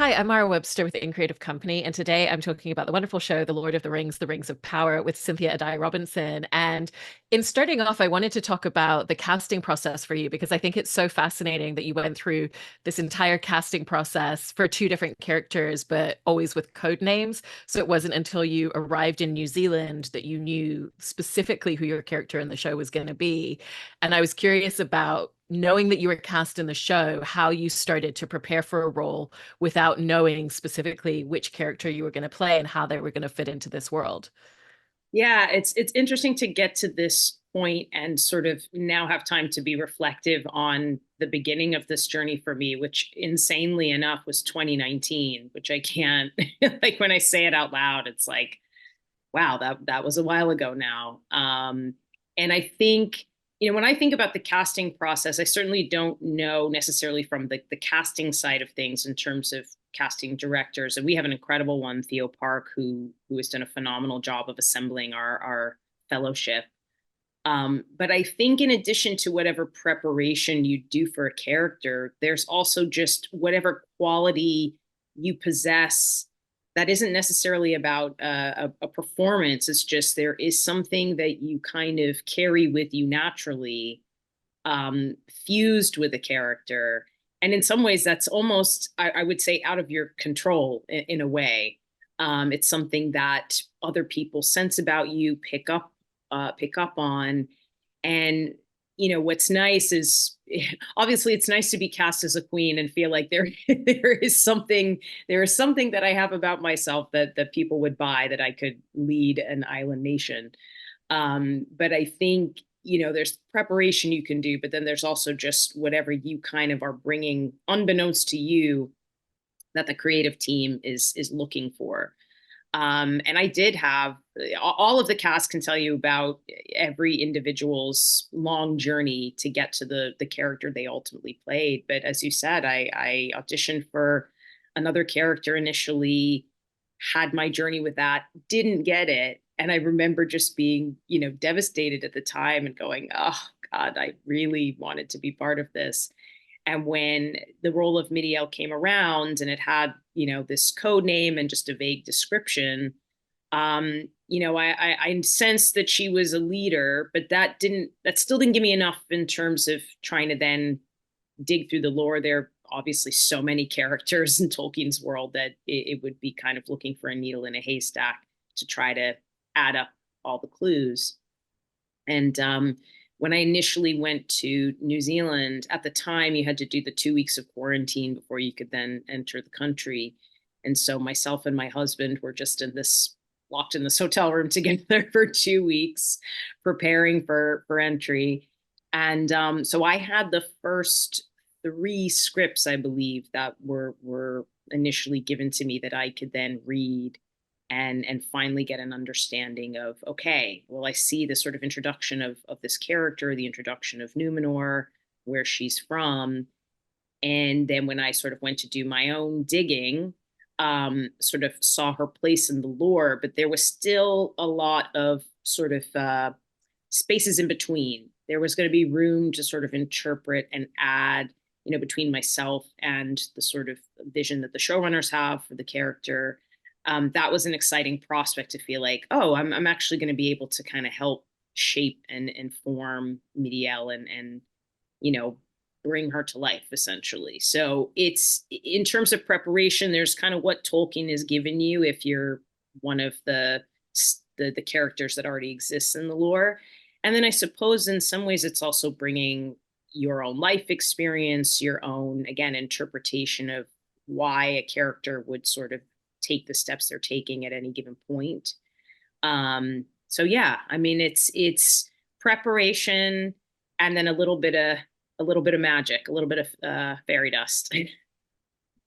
Hi, I'm Mara Webster with In Creative Company, and today I'm talking about the wonderful show, The Lord of the Rings, The Rings of Power, with Cynthia Addai-Robinson. And in starting off, I wanted to talk about the casting process for you because I think it's so fascinating that you went through this entire casting process for two different characters, but always with code names. So it wasn't until you arrived in New Zealand that you knew specifically who your character in the show was going to be. And I was curious about knowing that you were cast in the show, how you started to prepare for a role without knowing specifically which character you were going to play and how they were going to fit into this world. Yeah, it's interesting to get to this point and sort of now have time to be reflective on the beginning of this journey for me, which insanely enough was 2019, which I can't like when I say it out loud, it's like, wow, that was a while ago now. And I think, when I think about the casting process, I certainly don't know necessarily from the casting side of things in terms of casting directors. And we have an incredible one, Theo Park, who has done a phenomenal job of assembling our fellowship. But I think in addition to whatever preparation you do for a character, there's also just whatever quality you possess that isn't necessarily about a performance. It's just there is something that you kind of carry with you naturally, fused with a character. And in some ways, that's almost, I would say, out of your control in a way. It's something that other people sense about you, pick up on. And what's nice is obviously it's nice to be cast as a queen and feel like there is something that I have about myself that people would buy, that I could lead an island nation. But I think there's preparation you can do, but then there's also just whatever you kind of are bringing unbeknownst to you that the creative team is looking for. And I did have all of the cast can tell you about every individual's long journey to get to the character they ultimately played. But as you said, I auditioned for another character initially, had my journey with that, didn't get it. And I remember just being, devastated at the time and going, oh God, I really wanted to be part of this. And when the role of Midiel came around and it had, this code name and just a vague description, I sensed that she was a leader, but that still didn't give me enough in terms of trying to then dig through the lore. There are obviously so many characters in Tolkien's world that it would be kind of looking for a needle in a haystack to try to add up all the clues. And when I initially went to New Zealand, at the time you had to do the 2 weeks of quarantine before you could then enter the country. And so myself and my husband were just locked in this hotel room together for 2 weeks, preparing for entry. And so I had the first three scripts, I believe, that were initially given to me that I could then read and finally get an understanding of, okay, well, I see the sort of introduction of this character, the introduction of Numenor, where she's from. And then when I sort of went to do my own digging, sort of saw her place in the lore, but there was still a lot of sort of spaces in between. There was going to be room to sort of interpret and add, between myself and the sort of vision that the showrunners have for the character. That was an exciting prospect to feel like, oh, I'm actually going to be able to kind of help shape and inform Midiel and bring her to life essentially. So it's in terms of preparation, there's kind of what Tolkien has given you if you're one of the characters that already exists in the lore. And then I suppose in some ways it's also bringing your own life experience, your own, again, interpretation of why a character would sort of take the steps they're taking at any given point. So yeah, I mean, it's preparation and then a little bit of magic, a little bit of fairy dust.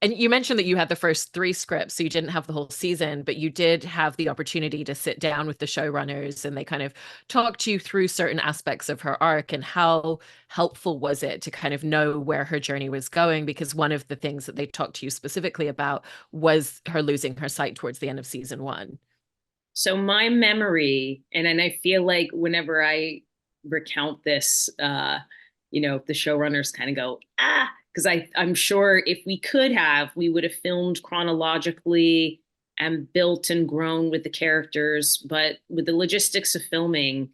And you mentioned that you had the first three scripts, so you didn't have the whole season, but you did have the opportunity to sit down with the showrunners and they kind of talked you through certain aspects of her arc. And how helpful was it to kind of know where her journey was going? Because one of the things that they talked to you specifically about was her losing her sight towards the end of season one. So my memory, and I feel like whenever I recount this, the showrunners kind of go, ah, because I'm sure if we could have, we would have filmed chronologically and built and grown with the characters. But with the logistics of filming,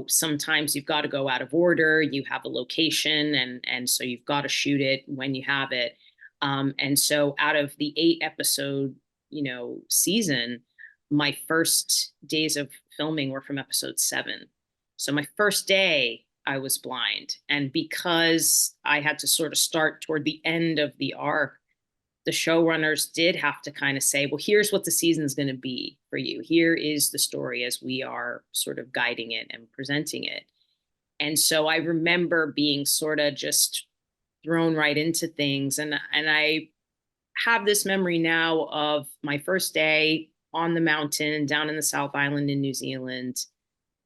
sometimes you've got to go out of order. You have a location, and so you've got to shoot it when you have it. And so out of the 8 episode, season, my first days of filming were from episode 7. So my first day, I was blind. And because I had to sort of start toward the end of the arc, the showrunners did have to kind of say, well, here's what the season's going to be for you. Here is the story as we are sort of guiding it and presenting it. And so I remember being sort of just thrown right into things. And I have this memory now of my first day on the mountain down in the South Island in New Zealand,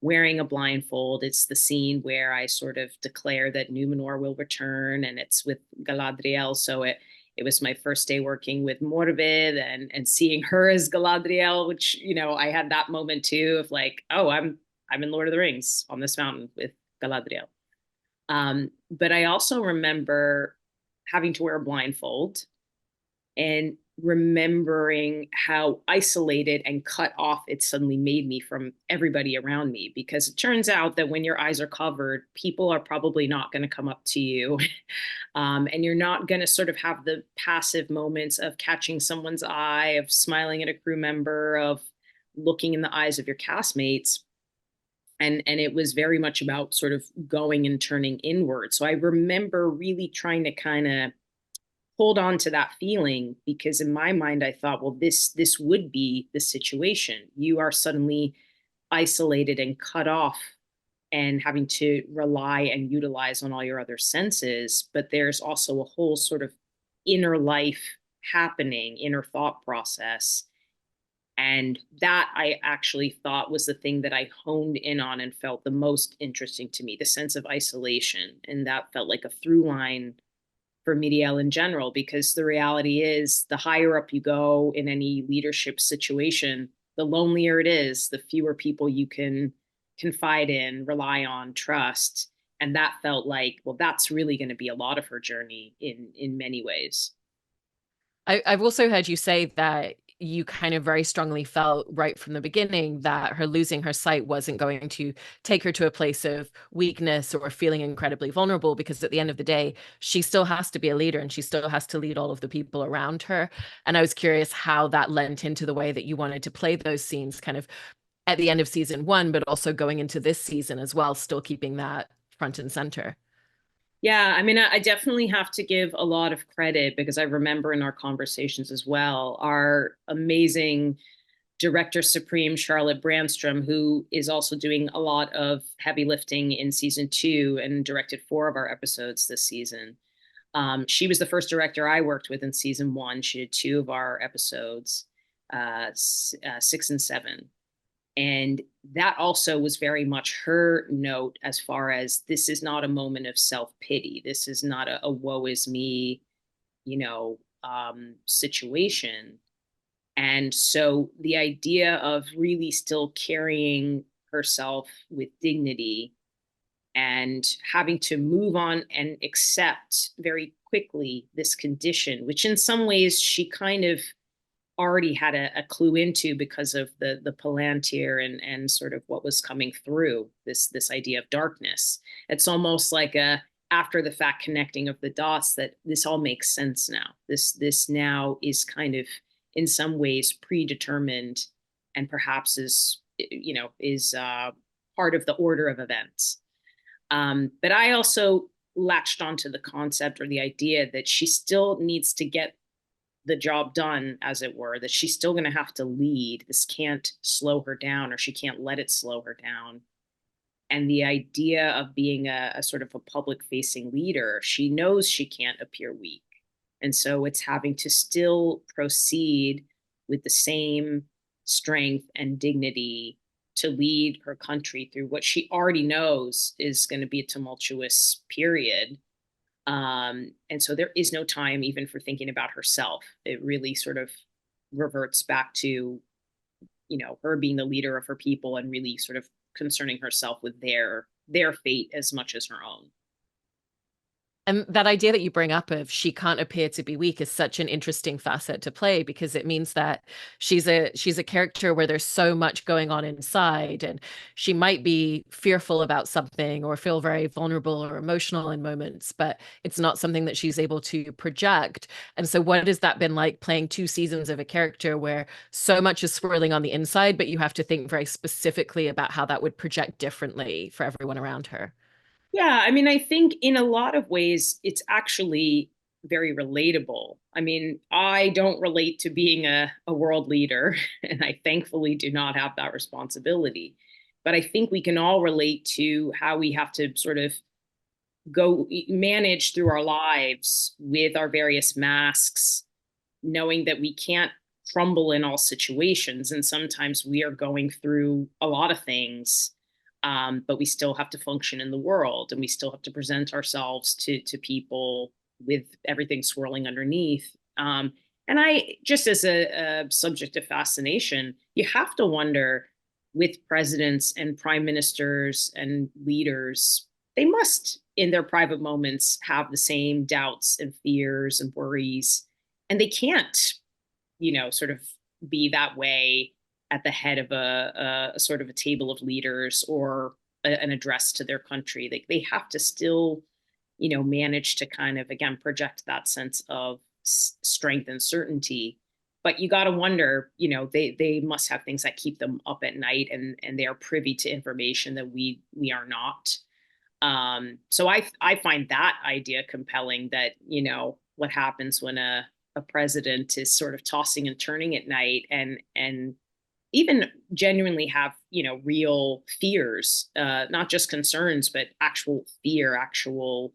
wearing a blindfold. It's the scene where I sort of declare that Numenor will return, and it's with Galadriel. So it was my first day working with Morvid and seeing her as Galadriel, which, I had that moment too of like, oh, I'm in Lord of the Rings on this mountain with Galadriel. But I also remember having to wear a blindfold and remembering how isolated and cut off it suddenly made me from everybody around me, because it turns out that when your eyes are covered, people are probably not going to come up to you. And you're not going to sort of have the passive moments of catching someone's eye, of smiling at a crew member, of looking in the eyes of your castmates. And it was very much about sort of going and turning inward. So I remember really trying to kind of hold on to that feeling, because in my mind I thought, well, this would be the situation. You are suddenly isolated and cut off and having to rely and utilize on all your other senses, but there's also a whole sort of inner life happening, inner thought process. And that I actually thought was the thing that I honed in on and felt the most interesting to me, the sense of isolation. And that felt like a through line for Mediel in general, because the reality is the higher up you go in any leadership situation, the lonelier it is, the fewer people you can confide in, rely on, trust. And that felt like, well, that's really going to be a lot of her journey in many ways. I've also heard you say that you kind of very strongly felt right from the beginning that her losing her sight wasn't going to take her to a place of weakness or feeling incredibly vulnerable, because at the end of the day, she still has to be a leader and she still has to lead all of the people around her. And I was curious how that lent into the way that you wanted to play those scenes kind of at the end of season 1, but also going into this season as well, still keeping that front and center. Yeah, I mean, I definitely have to give a lot of credit, because I remember in our conversations as well, our amazing Director Supreme, Charlotte Brandstrom, who is also doing a lot of heavy lifting in season 2 and directed 4 of our episodes this season. She was the first director I worked with in season 1. She did 2 of our episodes, 6 and 7. And that also was very much her note, as far as this is not a moment of self-pity. This is not a woe is me, situation. And so the idea of really still carrying herself with dignity and having to move on and accept very quickly this condition, which in some ways she kind of already had a clue into because of the Palantir and sort of what was coming through, this idea of darkness. It's almost like a after the fact connecting of the dots, that this all makes sense now. This now is kind of in some ways predetermined, and perhaps is part of the order of events. But I also latched onto the concept or the idea that she still needs to get the job done, as it were, that she's still going to have to lead. This can't slow her down, or she can't let it slow her down. And the idea of being a sort of a public facing leader, she knows she can't appear weak. And so it's having to still proceed with the same strength and dignity to lead her country through what she already knows is going to be a tumultuous period. And so there is no time even for thinking about herself. It really sort of reverts back to, her being the leader of her people and really sort of concerning herself with their fate as much as her own. And that idea that you bring up of she can't appear to be weak is such an interesting facet to play, because it means that she's a character where there's so much going on inside, and she might be fearful about something or feel very vulnerable or emotional in moments, but it's not something that she's able to project. And so what has that been like, playing two seasons of a character where so much is swirling on the inside, but you have to think very specifically about how that would project differently for everyone around her? Yeah, I mean, I think in a lot of ways, it's actually very relatable. I mean, I don't relate to being a world leader, and I thankfully do not have that responsibility. But I think we can all relate to how we have to sort of go manage through our lives with our various masks, knowing that we can't crumble in all situations. And sometimes we are going through a lot of things, but we still have to function in the world, and we still have to present ourselves to people with everything swirling underneath. And I, just as a subject of fascination, you have to wonder, with presidents and prime ministers and leaders, they must, in their private moments, have the same doubts and fears and worries. And they can't, sort of be that way at the head of a sort of a table of leaders, or an address to their country. They have to still, manage to kind of, again, project that sense of strength and certainty. But you got to wonder, they must have things that keep them up at night, and they are privy to information that we are not. So I find that idea compelling, that, what happens when a president is sort of tossing and turning at night, and even genuinely have, real fears, not just concerns, but actual fear, actual,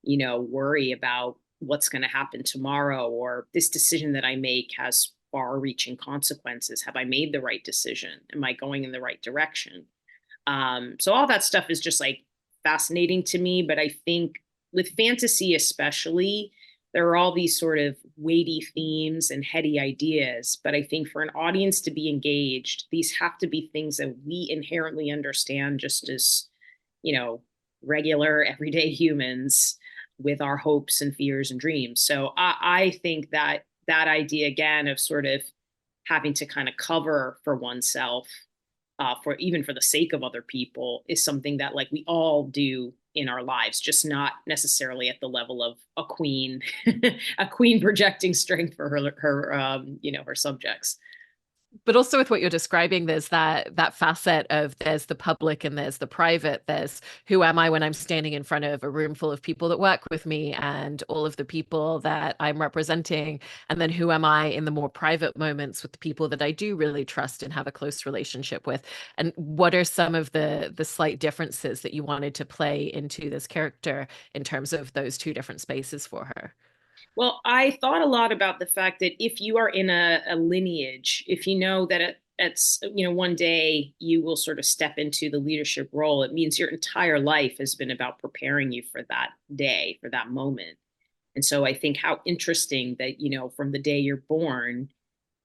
worry about what's going to happen tomorrow, or this decision that I make has far reaching consequences. Have I made the right decision? Am I going in the right direction? So all that stuff is just like fascinating to me. But I think with fantasy, especially, there are all these sort of weighty themes and heady ideas. But I think for an audience to be engaged, these have to be things that we inherently understand, just as, regular everyday humans, with our hopes and fears and dreams. So I think that that idea, again, of sort of having to kind of cover for oneself, for even for the sake of other people, is something that, like, we all do in our lives, just not necessarily at the level of a queen, a queen projecting strength for her subjects. But also with what you're describing, there's that facet of, there's the public and there's the private. There's who am I when I'm standing in front of a room full of people that work with me and all of the people that I'm representing, and then who am I in the more private moments with the people that I do really trust and have a close relationship with. And what are some of the slight differences that you wanted to play into this character in terms of those two different spaces for her? Well, I thought a lot about the fact that if you are in a lineage, if you know that it's, one day you will sort of step into the leadership role, it means your entire life has been about preparing you for that day, for that moment. And so I think how interesting that, from the day you're born,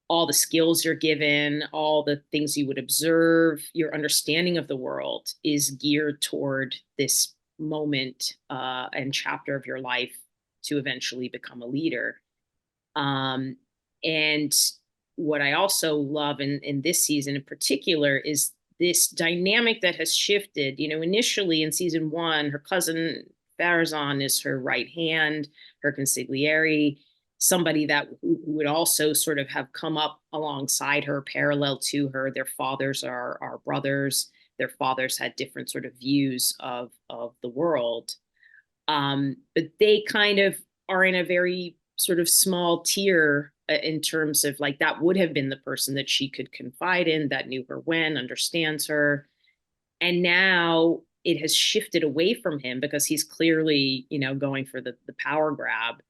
all the skills you're given, all the things you would observe, your understanding of the world is geared toward this moment, and chapter of your life, to eventually become a leader. Um, and what I also love in this season in particular is this dynamic that has shifted. Initially in season one, her cousin Farazan is her right hand, her consigliere, somebody that who would also sort of have come up alongside her, parallel to her. Their fathers are brothers. Their fathers had different sort of views of the world. But they kind of are in a very sort of small tier, in terms of, like, that would have been the person that she could confide in, that knew her when, understands her. And now it has shifted away from him, because he's clearly, going for the power grab.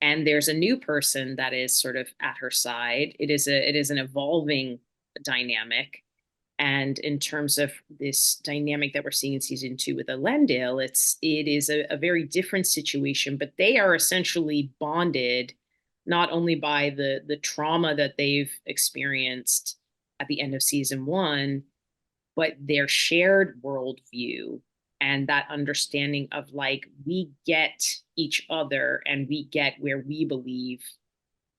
And there's a new person that is sort of at her side. It is an evolving dynamic. And in terms of this dynamic that we're seeing in season two with Elendil, it is a very different situation, but they are essentially bonded not only by the trauma that they've experienced at the end of season one, but their shared worldview and that understanding of like, we get each other and we get where we believe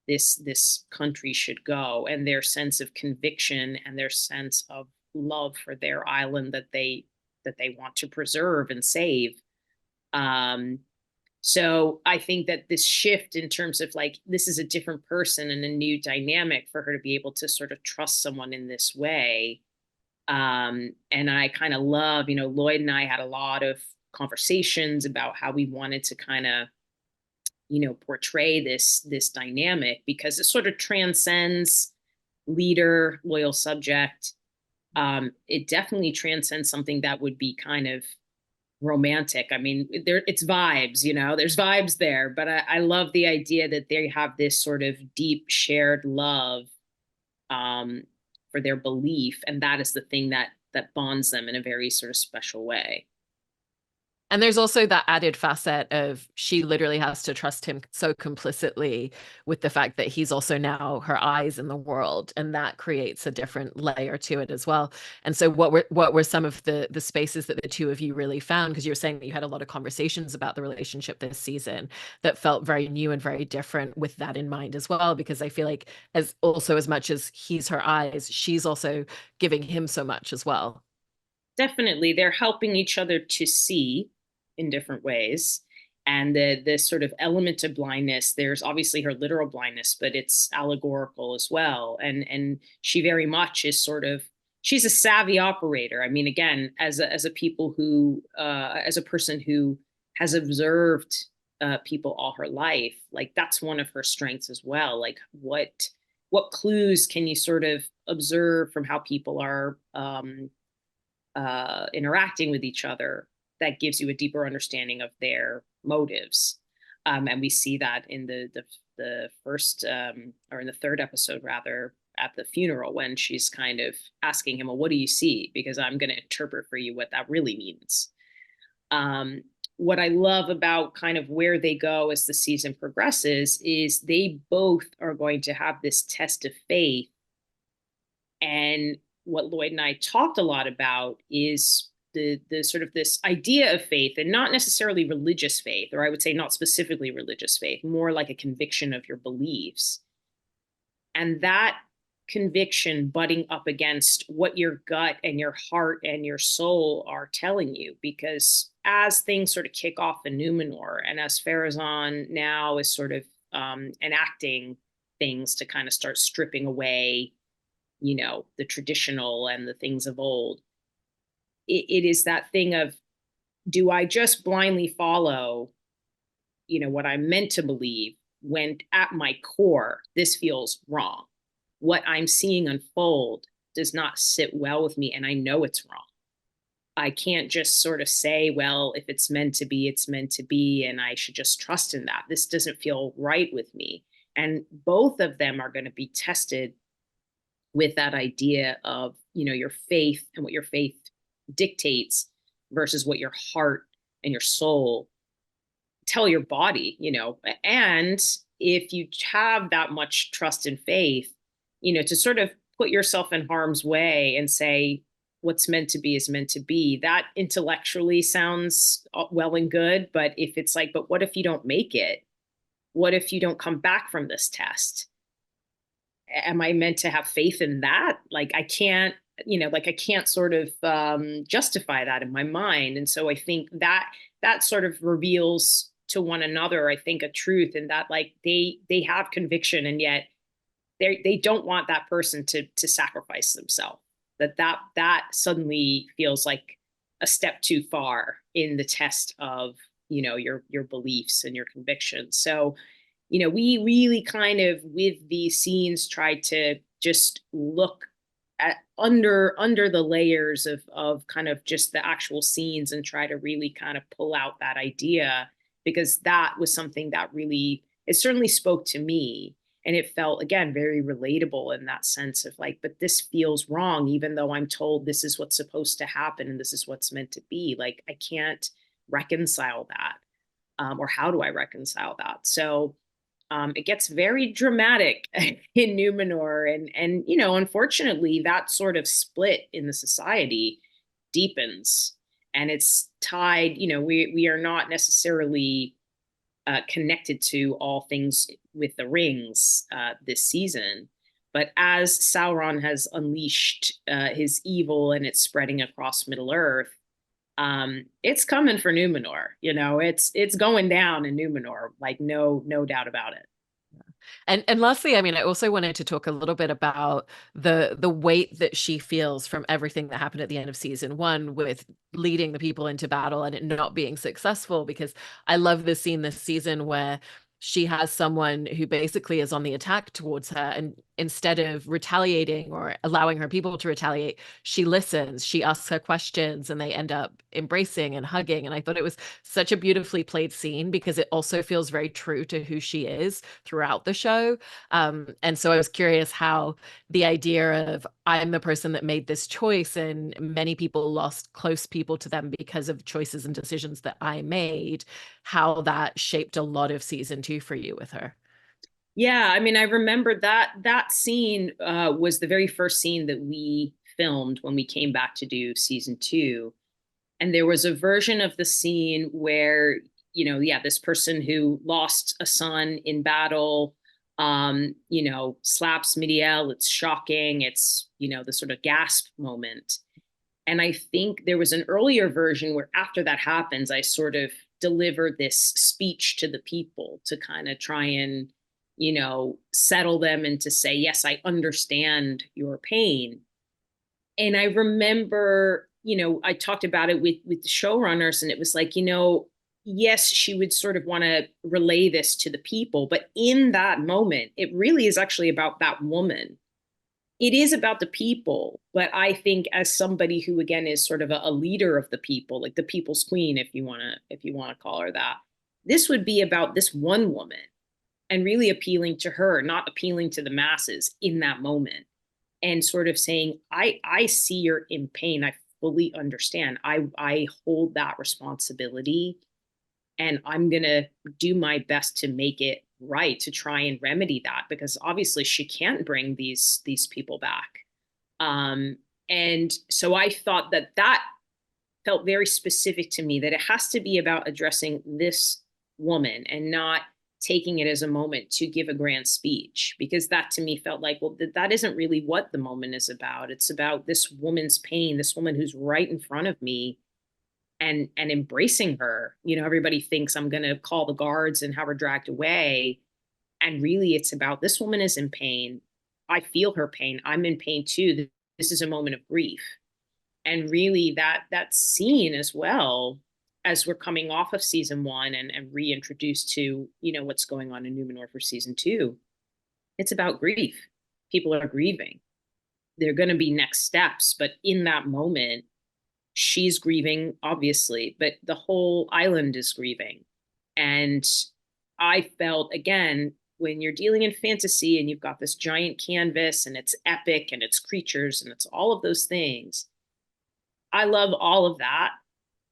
this country should go, and their sense of conviction and their sense of love for their island that they want to preserve and save. um so I think that this shift in terms of like, this is a different person and a new dynamic for her to be able to sort of trust someone in this way. And I kind of love, Lloyd and I had a lot of conversations about how we wanted to kind of, portray this dynamic, because it sort of transcends leader, loyal subject. It definitely transcends something that would be kind of romantic. I mean, it's vibes, there's vibes there, but I love the idea that they have this sort of deep shared love, um, for their belief, and that is the thing that bonds them in a very sort of special way. And there's also that added facet of she literally has to trust him so complicitly with the fact that he's also now her eyes in the world, and that creates a different layer to it as well. And so what were some of the spaces that the two of you really found? Because you were saying that you had a lot of conversations about the relationship this season that felt very new and very different with that in mind as well, because I feel like as much as he's her eyes, she's also giving him so much as well. Definitely, they're helping each other to see in different ways. And the sort of element of blindness, there's obviously her literal blindness, but it's allegorical as well. And she very much is sort of, she's a savvy operator. I mean, again, as a people who as a person who has observed people all her life, like that's one of her strengths as well. Like what clues can you sort of observe from how people are interacting with each other, that gives you a deeper understanding of their motives. And we see that in the first, or in the third episode rather, at the funeral, when she's kind of asking him, well, what do you see? Because I'm going to interpret for you what that really means. What I love about kind of where they go as the season progresses is they both are going to have this test of faith. And what Lloyd and I talked a lot about is the sort of this idea of faith, and not necessarily religious faith, or I would say not specifically religious faith, more like a conviction of your beliefs. And that conviction butting up against what your gut and your heart and your soul are telling you. Because as things sort of kick off in Numenor, and as Farazan now is sort of enacting things to kind of start stripping away, the traditional and the things of old, it is that thing of, do I just blindly follow, what I'm meant to believe, when at my core, this feels wrong? What I'm seeing unfold does not sit well with me, and I know it's wrong. I can't just sort of say, well, if it's meant to be, it's meant to be, and I should just trust in that. This doesn't feel right with me. And both of them are going to be tested with that idea of, your faith and what your faith dictates versus what your heart and your soul tell your body. And if you have that much trust and faith, to sort of put yourself in harm's way and say, what's meant to be is meant to be, that intellectually sounds well and good. But if it's like, but what if you don't make it? What if you don't come back from this test? Am I meant to have faith in that? Like, I can't, I can't sort of justify that in my mind. And so I think that sort of reveals to one another, I think, a truth in that, like, they have conviction, and yet they don't want that person to sacrifice themselves. That suddenly feels like a step too far in the test of, your beliefs and your convictions. So, we really kind of, with these scenes, tried to just look at under the layers of kind of just the actual scenes, and try to really kind of pull out that idea, because that was something that really, it certainly spoke to me. And it felt, again, very relatable in that sense of like, but this feels wrong, even though I'm told this is what's supposed to happen and this is what's meant to be. Like, I can't reconcile that. Or how do I reconcile that? So it gets very dramatic in Numenor, and unfortunately, that sort of split in the society deepens. and it's tied, we are not necessarily connected to all things with the rings this season. But as Sauron has unleashed his evil and it's spreading across Middle Earth, it's coming for Numenor. It's going down in Numenor, like no doubt about it. And lastly, I mean, I also wanted to talk a little bit about the weight that she feels from everything that happened at the end of season one with leading the people into battle and it not being successful, because I love the scene this season where she has someone who basically is on the attack towards her, and instead of retaliating or allowing her people to retaliate, she listens, she asks her questions, and they end up embracing and hugging. And I thought it was such a beautifully played scene because it also feels very true to who she is throughout the show. And so I was curious how the idea of I'm the person that made this choice and many people lost close people to them because of choices and decisions that I made, how that shaped a lot of season two for you with her. Yeah, I mean, I remember that scene was the very first scene that we filmed when we came back to do season two. And there was a version of the scene where, yeah, this person who lost a son in battle, slaps Midiel. It's shocking. It's, the sort of gasp moment. And I think there was an earlier version where after that happens, I sort of delivered this speech to the people to kind of try and, settle them and to say, yes, I understand your pain. And I remember, I talked about it with the showrunners, and it was like, yes, she would sort of want to relay this to the people, but in that moment, it really is actually about that woman. It is about the people, but I think as somebody who again is sort of a leader of the people, like the people's queen, if you want to call her that, this would be about this one woman and really appealing to her, not appealing to the masses in that moment, and sort of saying, I see you're in pain. I fully understand. I hold that responsibility, and I'm going to do my best to make it right, to try and remedy that, because obviously she can't bring these people back. And so I thought that felt very specific to me, that it has to be about addressing this woman and not taking it as a moment to give a grand speech, because that to me felt like, well, that isn't really what the moment is about. It's about this woman's pain, this woman who's right in front of me, and embracing her. Everybody thinks I'm going to call the guards and have her dragged away, and really it's about this woman is in pain. I feel her pain. I'm in pain too. This is a moment of grief. And really that scene as well, as we're coming off of season one and reintroduced to what's going on in Numenor for season two, it's about grief. People are grieving. They're going to be next steps, but in that moment she's grieving, obviously, but the whole island is grieving. And I felt, again, when you're dealing in fantasy and you've got this giant canvas and it's epic and it's creatures and it's all of those things, I love all of that,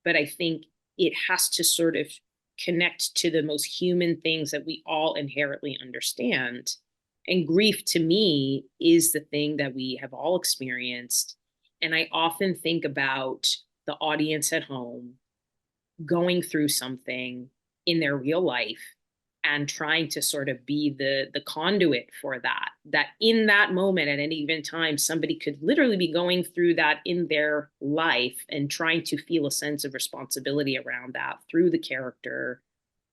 but I think it has to sort of connect to the most human things that we all inherently understand. And grief to me is the thing that we have all experienced. And I often think about the audience at home going through something in their real life and trying to sort of be the conduit for that in that moment at any given time, somebody could literally be going through that in their life and trying to feel a sense of responsibility around that through the character,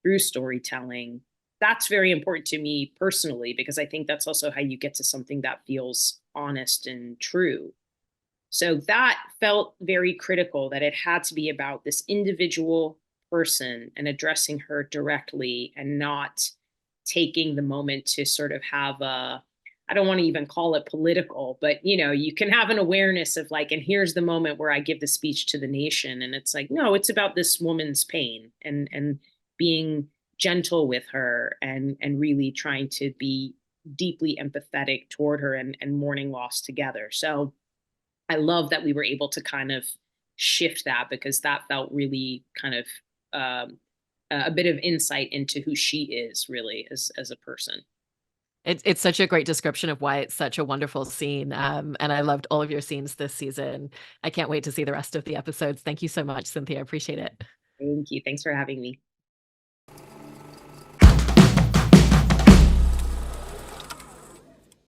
through storytelling. That's very important to me personally, because I think that's also how you get to something that feels honest and true. So that felt very critical, that it had to be about this individual person and addressing her directly, and not taking the moment to sort of have a, I don't want to even call it political, but you can have an awareness of like, and here's the moment where I give the speech to the nation. And it's like, no, it's about this woman's pain, and being gentle with her, and really trying to be deeply empathetic toward her, and mourning loss together. So I love that we were able to kind of shift that, because that felt really kind of a bit of insight into who she is really as a person. It's such a great description of why it's such a wonderful scene. And I loved all of your scenes this season. I can't wait to see the rest of the episodes. Thank you so much, Cynthia. I appreciate it. Thank you. Thanks for having me.